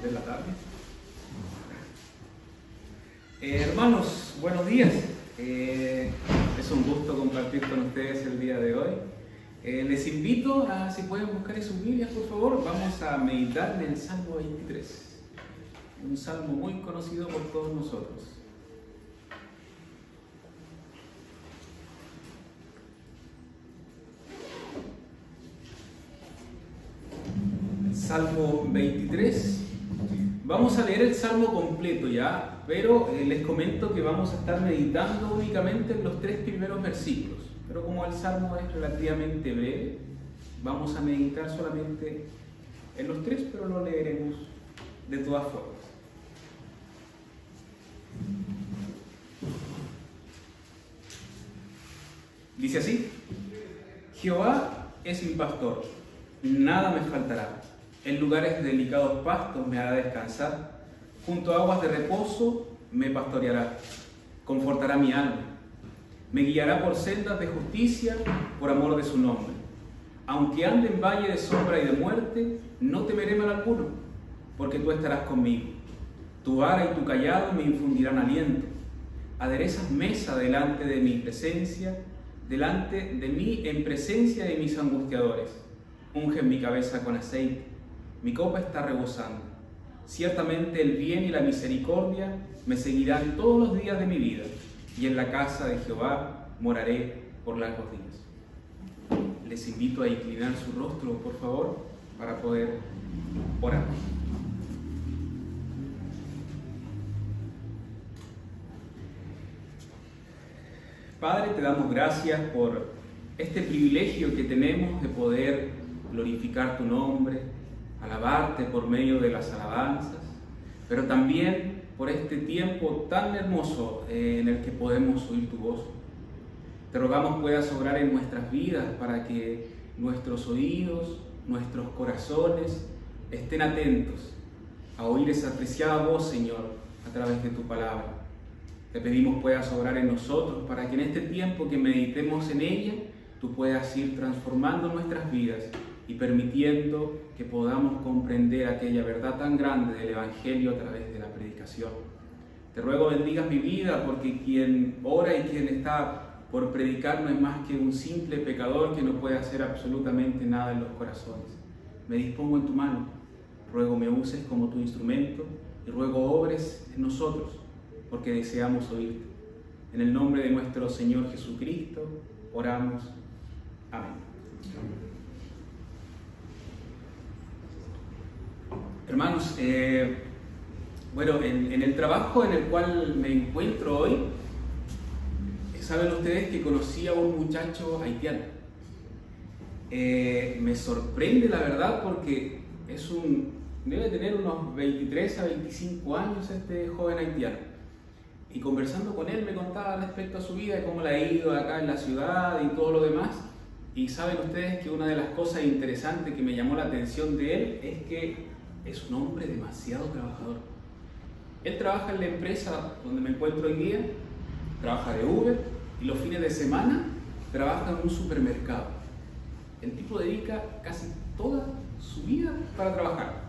de la tarde. Hermanos, buenos días. Es un gusto compartir con ustedes el día de hoy. Les invito a, si pueden buscar en sus Biblias, por favor, vamos a meditar en el Salmo 23. Un salmo muy conocido por todos nosotros. Salmo 23. Vamos a leer el salmo completo ya, pero les comento que vamos a estar meditando únicamente en los 3 primeros versículos. Pero como el salmo es relativamente breve, vamos a meditar solamente en los 3, pero lo leeremos de todas formas. Dice así: Jehová es mi pastor, nada me faltará. En lugares de delicados pastos me hará descansar, junto a aguas de reposo me pastoreará, confortará mi alma, me guiará por sendas de justicia por amor de su nombre. Aunque ande en valle de sombra y de muerte, no temeré mal alguno, porque tú estarás conmigo. Tu vara y tu callado me infundirán aliento. Aderezas mesa delante de mi presencia, delante de mí en presencia de mis angustiadores. Unge mi cabeza con aceite, mi copa está rebosando. Ciertamente el bien y la misericordia me seguirán todos los días de mi vida, y en la casa de Jehová moraré por largos días. Les invito a inclinar su rostro, por favor, para poder orar. Padre, te damos gracias por este privilegio que tenemos de poder glorificar tu nombre, alabarte por medio de las alabanzas, pero también por este tiempo tan hermoso en el que podemos oír tu voz. Te rogamos puedas obrar en nuestras vidas para que nuestros oídos, nuestros corazones estén atentos a oír esa apreciada voz, Señor, a través de tu palabra. Te pedimos puedas obrar en nosotros para que en este tiempo que meditemos en ella, tú puedas ir transformando nuestras vidas y permitiendo que podamos comprender aquella verdad tan grande del Evangelio a través de la predicación. Te ruego bendigas mi vida, porque quien ora y quien está por predicar no es más que un simple pecador que no puede hacer absolutamente nada en los corazones. Me dispongo en tu mano, ruego me uses como tu instrumento y ruego obres en nosotros, porque deseamos oírte. En el nombre de nuestro Señor Jesucristo oramos. Amén. Hermanos, bueno, en el trabajo en el cual me encuentro hoy, saben ustedes que conocí a un muchacho haitiano. Me sorprende la verdad porque debe tener unos 23 a 25 años este joven haitiano. Y conversando con él me contaba respecto a su vida y cómo le ha ido acá en la ciudad y todo lo demás. Y saben ustedes que una de las cosas interesantes que me llamó la atención de él es que es un hombre demasiado trabajador. Él trabaja en la empresa donde me encuentro hoy día, trabaja de Uber y los fines de semana trabaja en un supermercado. El tipo dedica casi toda su vida para trabajar.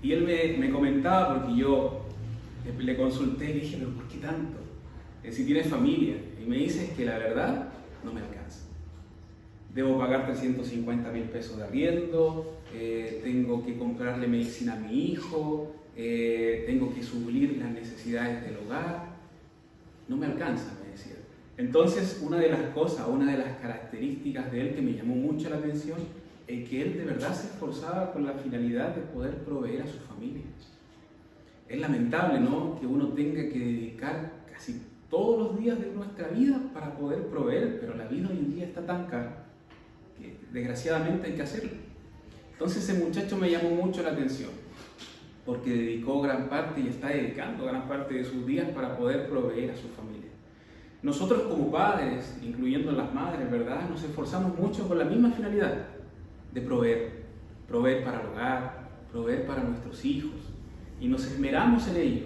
Y él me comentaba, porque yo le consulté y le dije, pero ¿por qué tanto? Si tienes familia. Y me dice que la verdad no me alcanza. Debo pagar 350,000 pesos de arriendo, tengo que comprarle medicina a mi hijo, tengo que suplir las necesidades del hogar. No me alcanza, me decía. Entonces, una de las características de él que me llamó mucho la atención es que él de verdad se esforzaba con la finalidad de poder proveer a su familia. Es lamentable, ¿no?, que uno tenga que dedicar casi todos los días de nuestra vida para poder proveer, pero la vida hoy en día está tan cara que desgraciadamente hay que hacerlo. Entonces ese muchacho me llamó mucho la atención, porque dedicó gran parte y está dedicando gran parte de sus días para poder proveer a su familia. Nosotros como padres, incluyendo las madres, ¿verdad?, nos esforzamos mucho con la misma finalidad de proveer para el hogar, proveer para nuestros hijos, y nos esmeramos en ello.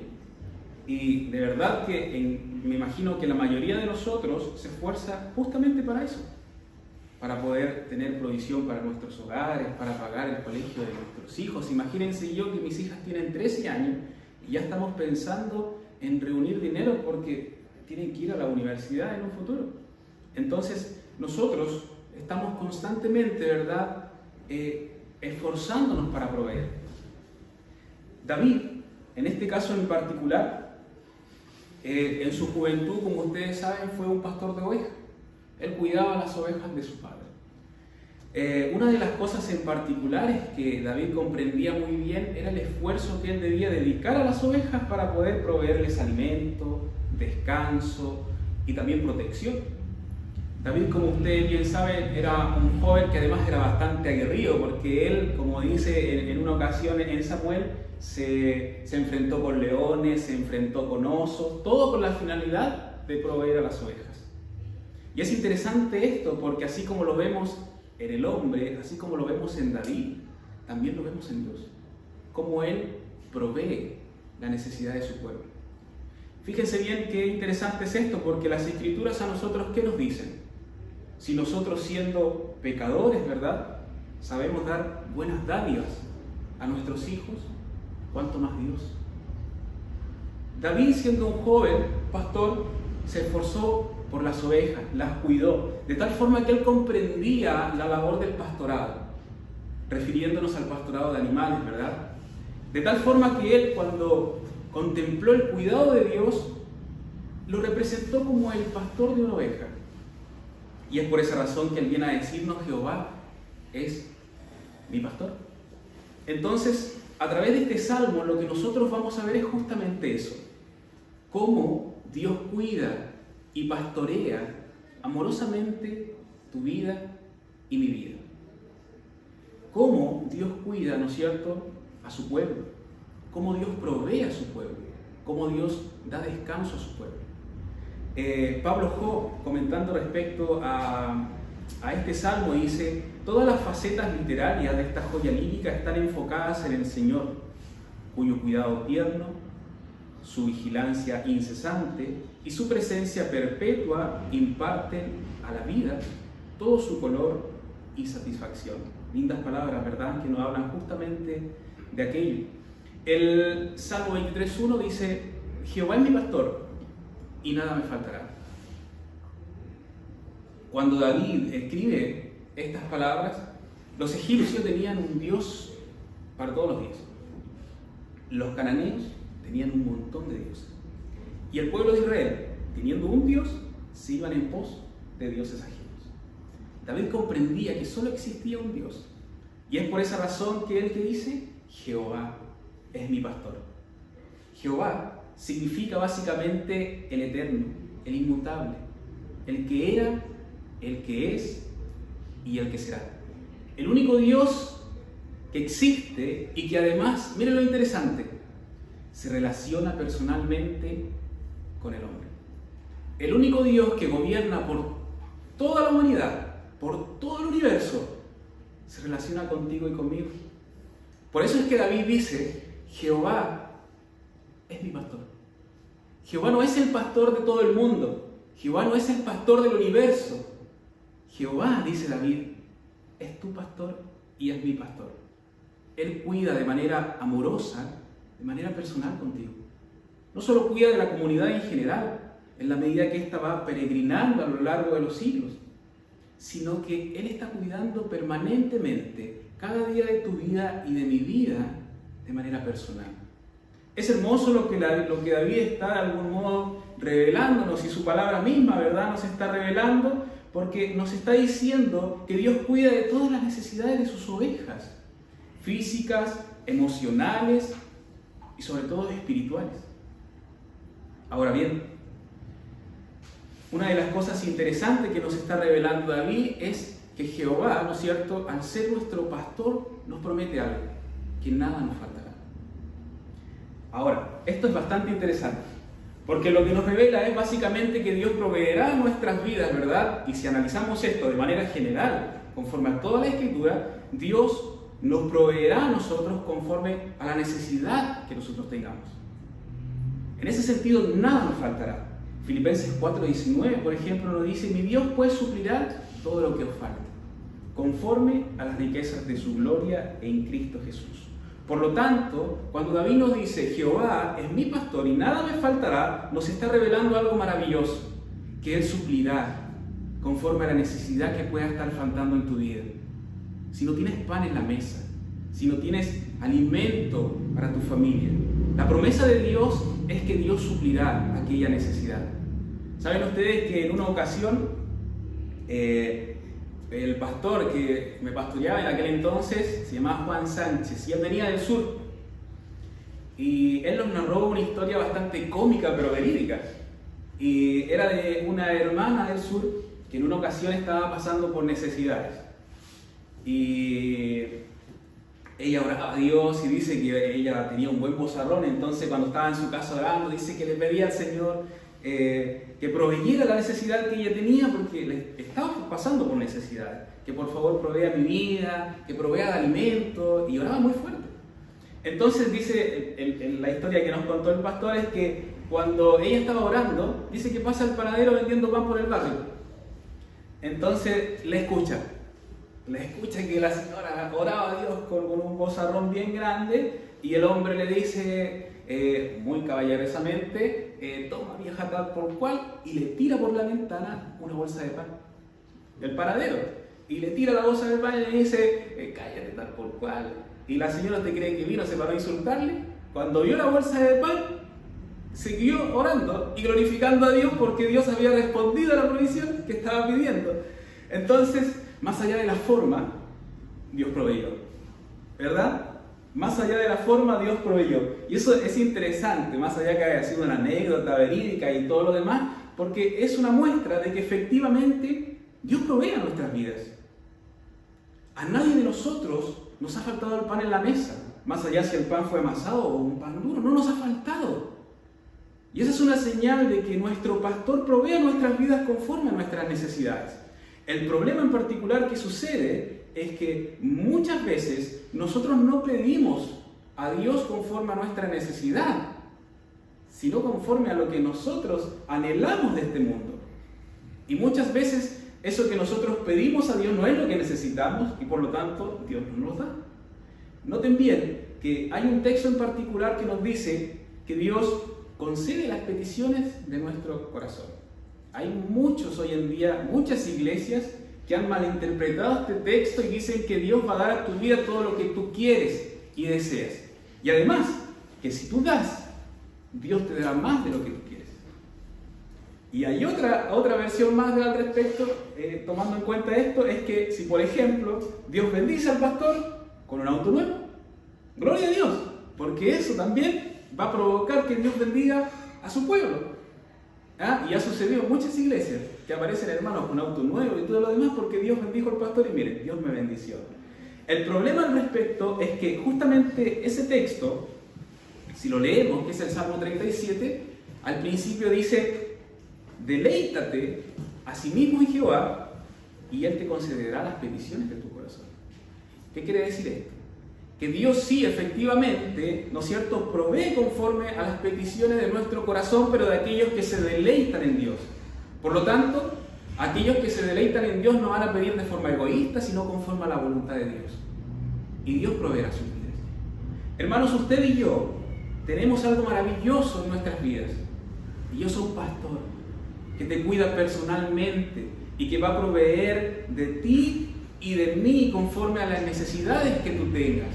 Y de verdad que me imagino que la mayoría de nosotros se esfuerza justamente para eso, para poder tener provisión para nuestros hogares, para pagar el colegio de nuestros hijos. Imagínense yo que mis hijas tienen 13 años y ya estamos pensando en reunir dinero porque tienen que ir a la universidad en un futuro. Entonces, nosotros estamos constantemente, ¿verdad?, esforzándonos para proveer. David, en este caso en particular, en su juventud, como ustedes saben, fue un pastor de ovejas. Él cuidaba las ovejas de su padre. Una de las cosas en particulares que David comprendía muy bien era el esfuerzo que él debía dedicar a las ovejas para poder proveerles alimento, descanso y también protección. David, como ustedes bien saben, era un joven que además era bastante aguerrido, porque él, como dice en una ocasión en Samuel, se enfrentó con leones, se enfrentó con osos, todo con la finalidad de proveer a las ovejas. Y es interesante esto, porque así como lo vemos en el hombre, así como lo vemos en David, también lo vemos en Dios, cómo Él provee la necesidad de su pueblo. Fíjense bien qué interesante es esto, porque las Escrituras a nosotros, ¿qué nos dicen? Si nosotros, siendo pecadores, ¿verdad?, sabemos dar buenas dádivas a nuestros hijos, ¿cuánto más Dios? David, siendo un joven pastor, se esforzó por las ovejas, las cuidó, de tal forma que él comprendía la labor del pastorado, refiriéndonos al pastorado de animales, ¿verdad? De tal forma que él, cuando contempló el cuidado de Dios, lo representó como el pastor de una oveja. Y es por esa razón que él viene a decirnos: Jehová es mi pastor. Entonces, a través de este salmo, lo que nosotros vamos a ver es justamente eso: cómo Dios cuida y pastorea amorosamente tu vida y mi vida. Cómo Dios cuida, ¿no es cierto?, a su pueblo. Cómo Dios provee a su pueblo. Cómo Dios da descanso a su pueblo. Pablo Jo, comentando respecto a este salmo, dice: todas las facetas literarias de esta joya lírica están enfocadas en el Señor, cuyo cuidado tierno, su vigilancia incesante y su presencia perpetua imparten a la vida todo su color y satisfacción. Lindas palabras, ¿verdad?, que nos hablan justamente de aquello. El Salmo 23.1 dice: Jehová es mi pastor y nada me faltará. Cuando David escribe estas palabras, los egipcios tenían un Dios para todos los días. Los cananeos tenían un montón de dioses. Y el pueblo de Israel, teniendo un Dios, se iban en pos de dioses ajenos. David comprendía que solo existía un Dios. Y es por esa razón que él te dice: Jehová es mi pastor. Jehová significa básicamente el eterno, el inmutable, el que era, el que es y el que será. El único Dios que existe y que además, miren lo interesante, se relaciona personalmente con el hombre. El único Dios que gobierna por toda la humanidad, por todo el universo, se relaciona contigo y conmigo. Por eso es que David dice: Jehová es mi pastor. Jehová no es el pastor de todo el mundo. Jehová no es el pastor del universo. Jehová, dice David, es tu pastor y es mi pastor. Él cuida de manera amorosa, de manera personal contigo. No solo cuida de la comunidad en general, en la medida que ésta va peregrinando a lo largo de los siglos, sino que Él está cuidando permanentemente cada día de tu vida y de mi vida de manera personal. Es hermoso lo que David está de algún modo revelándonos, y su palabra misma, ¿verdad?, nos está revelando, porque nos está diciendo que Dios cuida de todas las necesidades de sus ovejas, físicas, emocionales y sobre todo espirituales. Ahora bien, una de las cosas interesantes que nos está revelando David es que Jehová, ¿no es cierto?, al ser nuestro pastor, nos promete algo: que nada nos faltará. Ahora, esto es bastante interesante, porque lo que nos revela es básicamente que Dios proveerá nuestras vidas, ¿verdad? Y si analizamos esto de manera general, conforme a toda la Escritura, Dios nos proveerá a nosotros conforme a la necesidad que nosotros tengamos. En ese sentido, nada nos faltará. Filipenses 4:19, por ejemplo, nos dice: mi Dios pues suplirá todo lo que os falte. conforme a las riquezas de su gloria en Cristo Jesús. Por lo tanto, cuando David nos dice, Jehová es mi pastor y nada me faltará, nos está revelando algo maravilloso, que Él suplirá conforme a la necesidad que pueda estar faltando en tu vida. Si no tienes pan en la mesa, si no tienes alimento para tu familia, la promesa de Dios es que Dios suplirá aquella necesidad. ¿Saben ustedes que en una ocasión el pastor que me pastoreaba en aquel entonces se llamaba Juan Sánchez y él venía del sur? Y él nos narró una historia bastante cómica pero verídica. Y era de una hermana del sur que en una ocasión estaba pasando por necesidades. Y ella oraba a Dios y dice que ella tenía un buen vozarrón, entonces cuando estaba en su casa orando, dice que le pedía al Señor que proveyera la necesidad que ella tenía porque le estaba pasando por necesidades, que por favor provea mi vida, que provea de alimento, y oraba muy fuerte. Entonces dice, en la historia que nos contó el pastor es que cuando ella estaba orando, dice que pasa el panadero vendiendo pan por el barrio. Entonces le escucha que la señora oraba a Dios con un vozarrón bien grande y el hombre le dice muy caballerosamente, toma vieja tal por cual, y le tira por la ventana una bolsa de pan del paradero y le tira la bolsa de pan y le dice, cállate tal por cual. Y la señora, ¿te cree que vino? Se paró a insultarle. Cuando vio la bolsa de pan, siguió orando y glorificando a Dios porque Dios había respondido a la provisión que estaba pidiendo. Entonces, más allá de la forma, Dios proveyó, ¿verdad? Más allá de la forma, Dios proveyó. Y eso es interesante, más allá que haya sido una anécdota verídica y todo lo demás, porque es una muestra de que efectivamente Dios provee a nuestras vidas. A nadie de nosotros nos ha faltado el pan en la mesa, más allá si el pan fue amasado o un pan duro, no nos ha faltado. Y esa es una señal de que nuestro pastor provee a nuestras vidas conforme a nuestras necesidades. El problema en particular que sucede es que muchas veces nosotros no pedimos a Dios conforme a nuestra necesidad, sino conforme a lo que nosotros anhelamos de este mundo. Y muchas veces eso que nosotros pedimos a Dios no es lo que necesitamos y por lo tanto Dios no nos da. Noten bien que hay un texto en particular que nos dice que Dios concede las peticiones de nuestro corazón. Hay muchos hoy en día, muchas iglesias que han malinterpretado este texto y dicen que Dios va a dar a tu vida todo lo que tú quieres y deseas. Y además, que si tú das, Dios te dará más de lo que tú quieres. Y hay otra versión más al respecto, tomando en cuenta esto, es que si por ejemplo Dios bendice al pastor con un auto nuevo, gloria a Dios, porque eso también va a provocar que Dios bendiga a su pueblo. Y ha sucedido en muchas iglesias que aparecen hermanos con auto nuevo y todo lo demás porque Dios bendijo al pastor y miren, Dios me bendició. El problema al respecto es que justamente ese texto, si lo leemos, que es el Salmo 37, al principio dice, deleítate a sí mismo en Jehová y Él te concederá las peticiones de tu corazón. ¿Qué quiere decir esto? Que Dios sí, efectivamente, ¿no es cierto?, provee conforme a las peticiones de nuestro corazón, pero de aquellos que se deleitan en Dios. Por lo tanto, aquellos que se deleitan en Dios no van a pedir de forma egoísta, sino conforme a la voluntad de Dios. Y Dios proveerá sus vidas. Hermanos, usted y yo tenemos algo maravilloso en nuestras vidas. Y yo soy un pastor que te cuida personalmente y que va a proveer de ti y de mí conforme a las necesidades que tú tengas.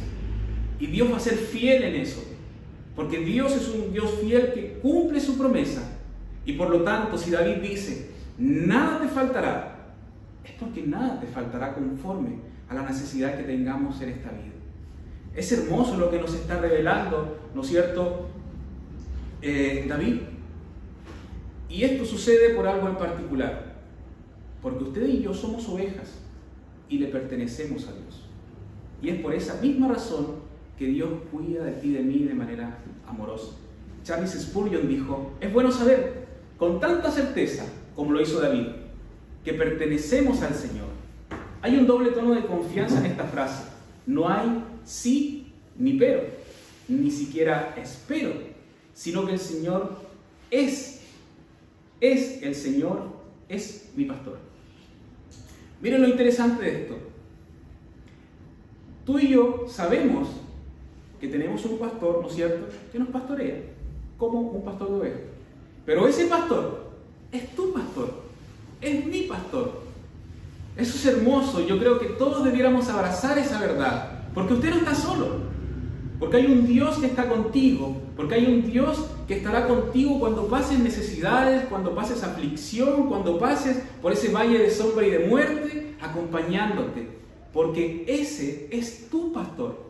Y Dios va a ser fiel en eso, porque Dios es un Dios fiel que cumple su promesa. Y por lo tanto, si David dice, nada te faltará, es porque nada te faltará conforme a la necesidad que tengamos en esta vida. Es hermoso lo que nos está revelando, ¿no es cierto?, David. Y esto sucede por algo en particular, porque usted y yo somos ovejas y le pertenecemos a Dios. Y es por esa misma razón que Dios cuida de ti y de mí de manera amorosa. Charles Spurgeon dijo, es bueno saber con tanta certeza como lo hizo David, que pertenecemos al Señor. Hay un doble tono de confianza en esta frase. No hay sí ni pero, ni siquiera espero, sino que el Señor es el Señor, es mi pastor. Miren lo interesante de esto. Tú y yo sabemos que tenemos un pastor, ¿no es cierto?, que nos pastorea, como un pastor de ovejas. Pero ese pastor es tu pastor, es mi pastor. Eso es hermoso. Yo creo que todos debiéramos abrazar esa verdad, porque usted no está solo, porque hay un Dios que está contigo, porque hay un Dios que estará contigo cuando pases necesidades, cuando pases aflicción, cuando pases por ese valle de sombra y de muerte, acompañándote, porque ese es tu pastor.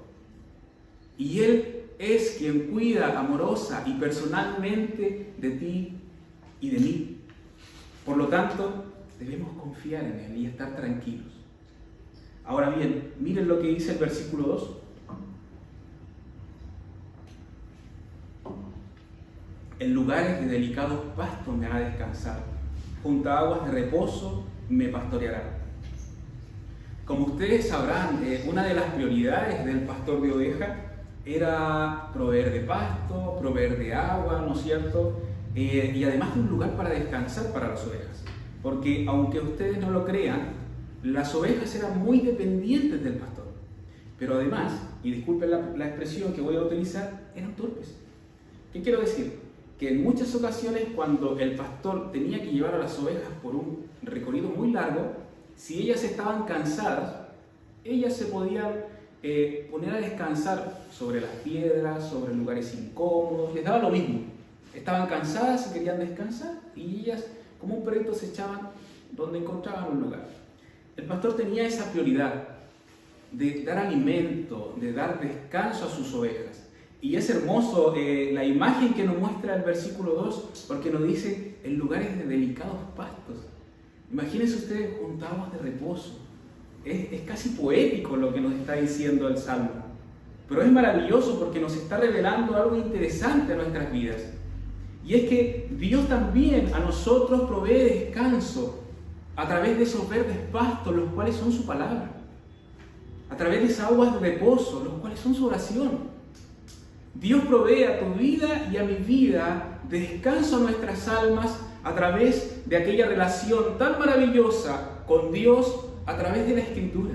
Y Él es quien cuida amorosa y personalmente de ti y de mí. Por lo tanto, debemos confiar en Él y estar tranquilos. Ahora bien, miren lo que dice el versículo 2. En lugares de delicados pastos me hará descansar, junto a aguas de reposo me pastoreará. Como ustedes sabrán, una de las prioridades del pastor de ovejas era proveer de pasto, proveer de agua, ¿no es cierto? Y además de un lugar para descansar para las ovejas. Porque aunque ustedes no lo crean, las ovejas eran muy dependientes del pastor. Pero además, y disculpen la expresión que voy a utilizar, eran torpes. ¿Qué quiero decir? Que en muchas ocasiones cuando el pastor tenía que llevar a las ovejas por un recorrido muy largo, si ellas estaban cansadas, ellas se podían poner a descansar sobre las piedras, sobre lugares incómodos, les daba lo mismo. Estaban cansadas y querían descansar y ellas, como un perrito, se echaban donde encontraban un lugar. El pastor tenía esa prioridad de dar alimento, de dar descanso a sus ovejas. Y es hermoso la imagen que nos muestra el versículo 2, porque nos dice en lugares de delicados pastos. Imagínense ustedes junto a aguas de reposo. Es casi poético lo que nos está diciendo el Salmo. Pero es maravilloso porque nos está revelando algo interesante en nuestras vidas. Y es que Dios también a nosotros provee descanso a través de esos verdes pastos, los cuales son su palabra. A través de esas aguas de reposo, los cuales son su oración. Dios provee a tu vida y a mi vida descanso a nuestras almas a través de aquella relación tan maravillosa con Dios a través de la Escritura.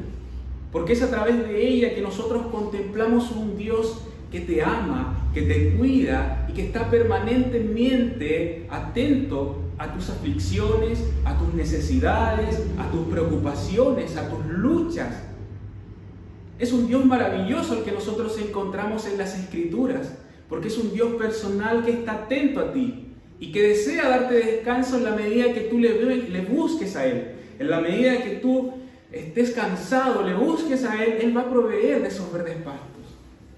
Porque es a través de ella que nosotros contemplamos un Dios que te ama, que te cuida y que está permanentemente atento a tus aflicciones, a tus necesidades, a tus preocupaciones, a tus luchas. Es un Dios maravilloso el que nosotros encontramos en las Escrituras, porque es un Dios personal que está atento a ti y que desea darte descanso en la medida que tú le busques a Él. En la medida que tú estés cansado, le busques a Él, Él va a proveer de esos verdes pastos,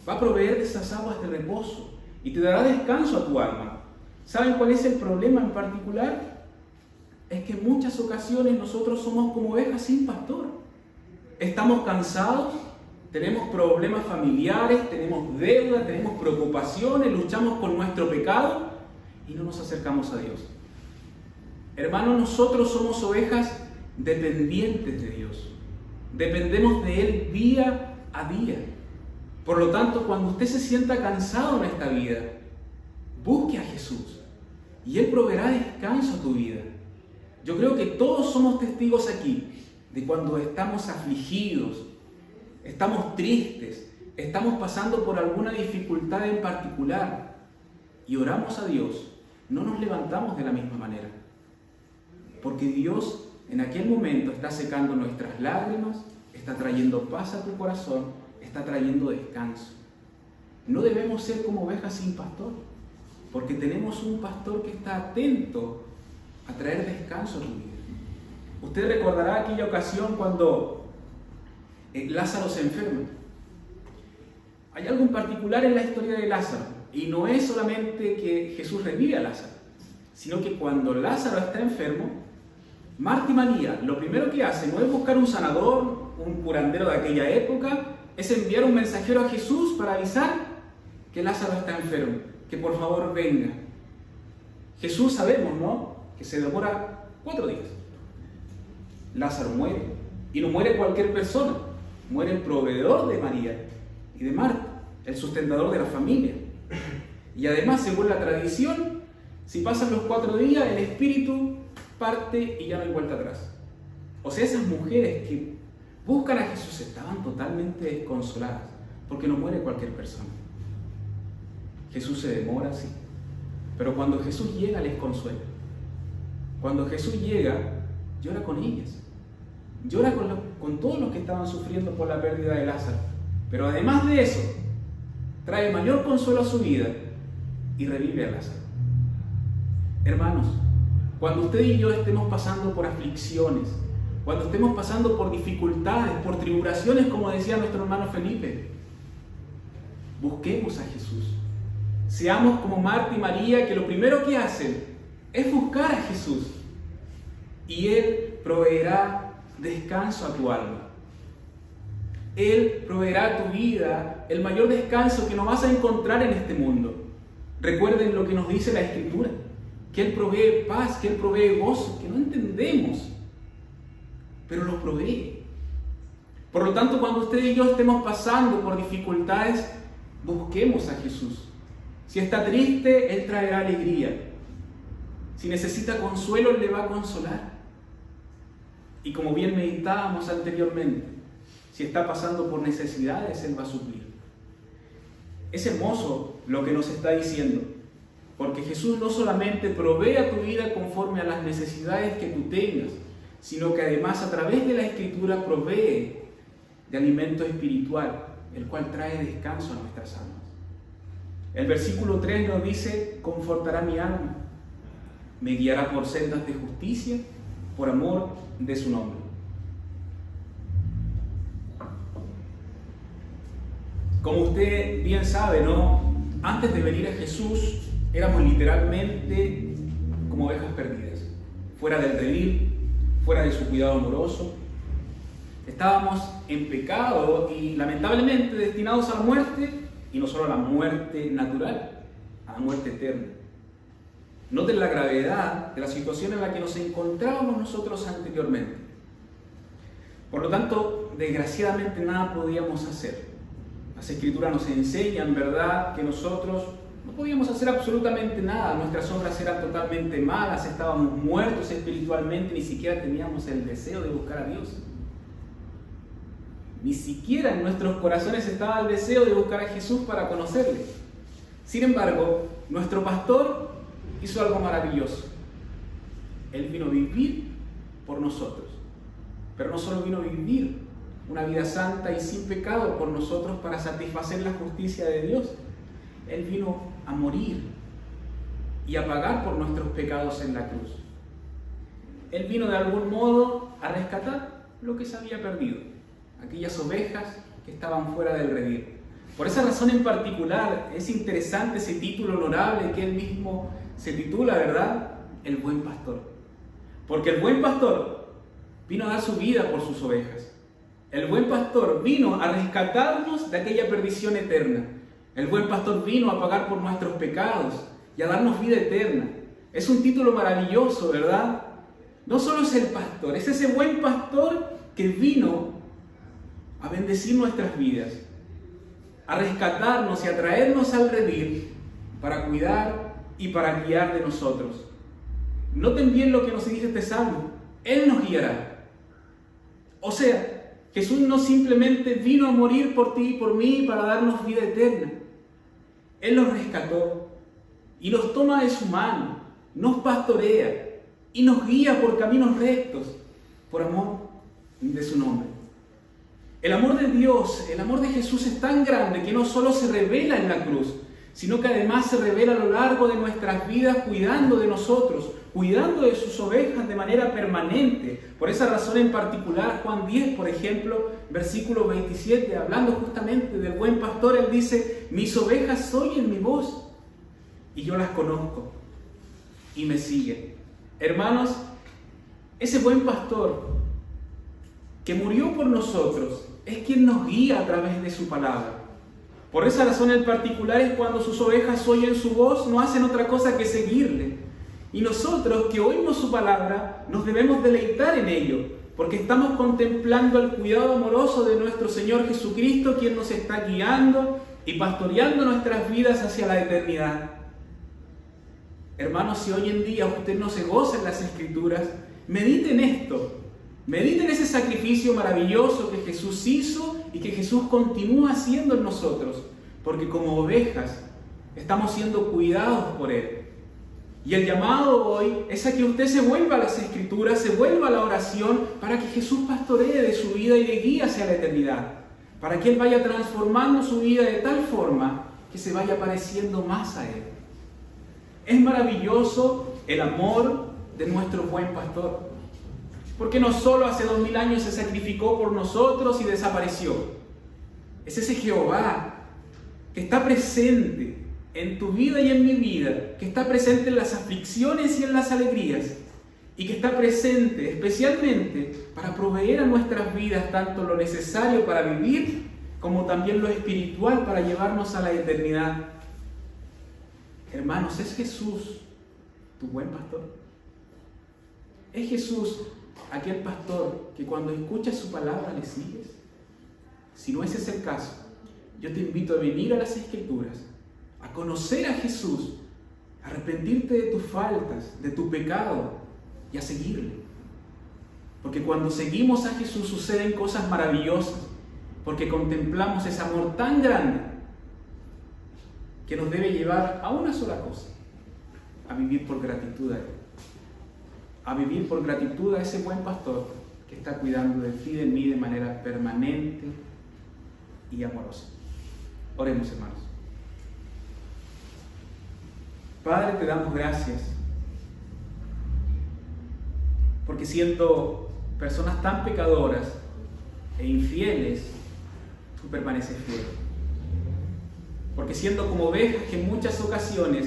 va a proveer de esas aguas de reposo y te dará descanso a tu alma. ¿Saben cuál es el problema en particular? Es que en muchas ocasiones nosotros somos como ovejas sin pastor. Estamos cansados, tenemos problemas familiares, tenemos deudas, tenemos preocupaciones, luchamos con nuestro pecado y no nos acercamos a Dios. Hermanos, nosotros somos ovejas dependientes de Dios. Dependemos de Él día a día. Por lo tanto, cuando usted se sienta cansado en esta vida, busque a Jesús y Él proveerá descanso a tu vida. Yo creo que todos somos testigos aquí de cuando estamos afligidos, estamos tristes, estamos pasando por alguna dificultad en particular y oramos a Dios, no nos levantamos de la misma manera. Porque Dios en aquel momento está secando nuestras lágrimas, está trayendo paz a tu corazón, está trayendo descanso. No debemos ser como ovejas sin pastor, porque tenemos un pastor que está atento a traer descanso a tu vida. Usted recordará aquella ocasión cuando Lázaro se enferma. Hay algo en particular en la historia de Lázaro, y no es solamente que Jesús revive a Lázaro, sino que cuando Lázaro está enfermo, Marta y María lo primero que hacen no es buscar un sanador, un curandero de aquella época, es enviar un mensajero a Jesús para avisar que Lázaro está enfermo, que por favor venga. Jesús sabemos, ¿no?, que se demora 4 días. Lázaro muere, y no muere cualquier persona, muere el proveedor de María y de Marta, el sustentador de la familia. Y además, según la tradición, si pasan los 4 días, el espíritu parte y ya no hay vuelta atrás. O sea, esas mujeres que buscan a Jesús, estaban totalmente desconsoladas, porque no muere cualquier persona. Jesús se demora, sí, pero cuando Jesús llega les consuela. Cuando Jesús llega, llora con ellas, llora con todos los que estaban sufriendo por la pérdida de Lázaro, pero además de eso, trae mayor consuelo a su vida y revive a Lázaro. Hermanos, cuando usted y yo estemos pasando por aflicciones, cuando estemos pasando por dificultades, por tribulaciones, como decía nuestro hermano Felipe, busquemos a Jesús. Seamos como Marta y María, que lo primero que hacen es buscar a Jesús. Y Él proveerá descanso a tu alma. Él proveerá a tu vida el mayor descanso que no vas a encontrar en este mundo. Recuerden lo que nos dice la Escritura, que Él provee paz, que Él provee gozo, que no entendemos, pero lo provee. Por lo tanto, cuando usted y yo estemos pasando por dificultades, busquemos a Jesús. Si está triste, Él traerá alegría. Si necesita consuelo, Él le va a consolar. Y como bien meditábamos anteriormente, si está pasando por necesidades, Él va a suplir. Es hermoso lo que nos está diciendo, porque Jesús no solamente provee a tu vida conforme a las necesidades que tú tengas, sino que además a través de la Escritura provee de alimento espiritual, el cual trae descanso a nuestras almas. El versículo 3 nos dice: confortará mi alma, me guiará por sendas de justicia, por amor de su nombre. Como usted bien sabe, ¿no? Antes de venir a Jesús, éramos literalmente como ovejas perdidas, fuera del redil, fuera de su cuidado amoroso. Estábamos en pecado y lamentablemente destinados a la muerte, y no solo a la muerte natural, a la muerte eterna. Noten la gravedad de la situación en la que nos encontrábamos nosotros anteriormente. Por lo tanto, desgraciadamente nada podíamos hacer. Las Escrituras nos enseñan, ¿verdad?, que nosotros no podíamos hacer absolutamente nada. Nuestras obras eran totalmente malas, estábamos muertos espiritualmente, ni siquiera teníamos el deseo de buscar a Dios. Ni siquiera en nuestros corazones estaba el deseo de buscar a Jesús para conocerle. Sin embargo, nuestro pastor hizo algo maravilloso. Él vino a vivir por nosotros. Pero no solo vino a vivir una vida santa y sin pecado por nosotros para satisfacer la justicia de Dios. Él vino a morir y a pagar por nuestros pecados en la cruz. Él vino de algún modo a rescatar lo que se había perdido, aquellas ovejas que estaban fuera del redil. Por esa razón en particular es interesante ese título honorable que él mismo se titula, ¿verdad?, el buen pastor. Porque el buen pastor vino a dar su vida por sus ovejas. El buen pastor vino a rescatarnos de aquella perdición eterna. El buen pastor vino a pagar por nuestros pecados y a darnos vida eterna. Es un título maravilloso, ¿verdad? No solo es el pastor, es ese buen pastor que vino a bendecir nuestras vidas, a rescatarnos y a traernos al redil para cuidar y para guiar de nosotros. Noten bien lo que nos dice este salmo: Él nos guiará. O sea, Jesús no simplemente vino a morir por ti y por mí para darnos vida eterna. Él nos rescató y nos toma de su mano, nos pastorea y nos guía por caminos rectos, por amor de su nombre. El amor de Dios, el amor de Jesús es tan grande que no solo se revela en la cruz, sino que además se revela a lo largo de nuestras vidas cuidando de nosotros, cuidando de sus ovejas de manera permanente. Por esa razón en particular, Juan 10, por ejemplo, versículo 27, hablando justamente del buen pastor, él dice: mis ovejas oyen mi voz y yo las conozco y me siguen. Hermanos, ese buen pastor que murió por nosotros es quien nos guía a través de su palabra. Por esa razón en particular es cuando sus ovejas oyen su voz, no hacen otra cosa que seguirle. Y nosotros que oímos su palabra nos debemos deleitar en ello, porque estamos contemplando el cuidado amoroso de nuestro Señor Jesucristo, quien nos está guiando y pastoreando nuestras vidas hacia la eternidad. Hermanos, si hoy en día usted no se goza en las Escrituras, medite en esto. Medita en ese sacrificio maravilloso que Jesús hizo y que Jesús continúa haciendo en nosotros, porque como ovejas estamos siendo cuidados por Él. Y el llamado hoy es a que usted se vuelva a las Escrituras, se vuelva a la oración, para que Jesús pastoree de su vida y le guíe hacia la eternidad, para que Él vaya transformando su vida de tal forma que se vaya pareciendo más a Él. Es maravilloso el amor de nuestro buen pastor, porque no solo hace 2000 años se sacrificó por nosotros y desapareció. Es ese Jehová que está presente en tu vida y en mi vida, que está presente en las aflicciones y en las alegrías, y que está presente especialmente para proveer a nuestras vidas tanto lo necesario para vivir, como también lo espiritual para llevarnos a la eternidad. Hermanos, ¿es Jesús tu buen pastor? ¿Es Jesús aquel pastor que cuando escuchas su palabra le sigues? Si no ese es el caso, yo te invito a venir a las Escrituras, a conocer a Jesús, a arrepentirte de tus faltas, de tu pecado y a seguirle. Porque cuando seguimos a Jesús suceden cosas maravillosas, porque contemplamos ese amor tan grande que nos debe llevar a una sola cosa: a vivir por gratitud a Él, a vivir por gratitud a ese buen pastor que está cuidando de ti y de mí de manera permanente y amorosa. Oremos, hermanos. Padre, te damos gracias, porque siendo personas tan pecadoras e infieles, tú permaneces fiel. Porque siendo como ovejas que en muchas ocasiones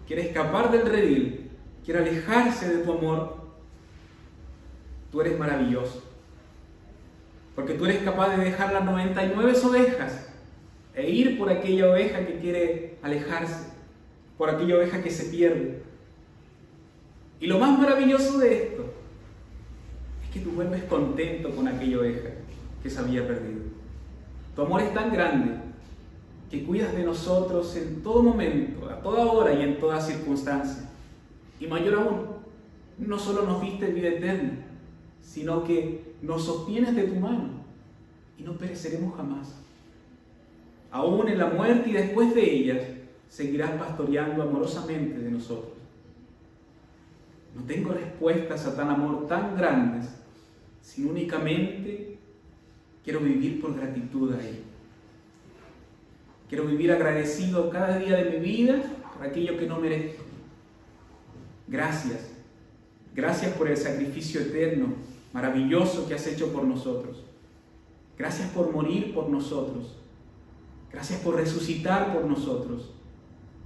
quiere escapar del redil, quiere alejarse de tu amor, tú eres maravilloso. Porque tú eres capaz de dejar las 99 ovejas e ir por aquella oveja que quiere alejarse, por aquella oveja que se pierde. Y lo más maravilloso de esto es que tú vuelves contento con aquella oveja que se había perdido. Tu amor es tan grande que cuidas de nosotros en todo momento, a toda hora y en toda circunstancia. Y mayor aún, no solo nos diste vida eterna, sino que nos sostienes de tu mano y no pereceremos jamás. Aún en la muerte y después de ellas, seguirás pastoreando amorosamente de nosotros. No tengo respuestas a tan amor tan grandes, sino únicamente quiero vivir por gratitud a Él. Quiero vivir agradecido cada día de mi vida por aquello que no merezco. Gracias. Gracias por el sacrificio eterno, maravilloso que has hecho por nosotros. Gracias por morir por nosotros. Gracias por resucitar por nosotros.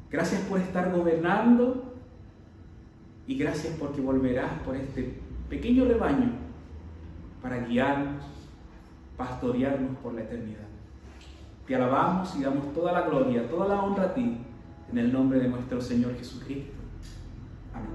Gracias por estar gobernando y gracias porque volverás por este pequeño rebaño para guiarnos, pastorearnos por la eternidad. Te alabamos y damos toda la gloria, toda la honra a ti, en el nombre de nuestro Señor Jesucristo. Amén.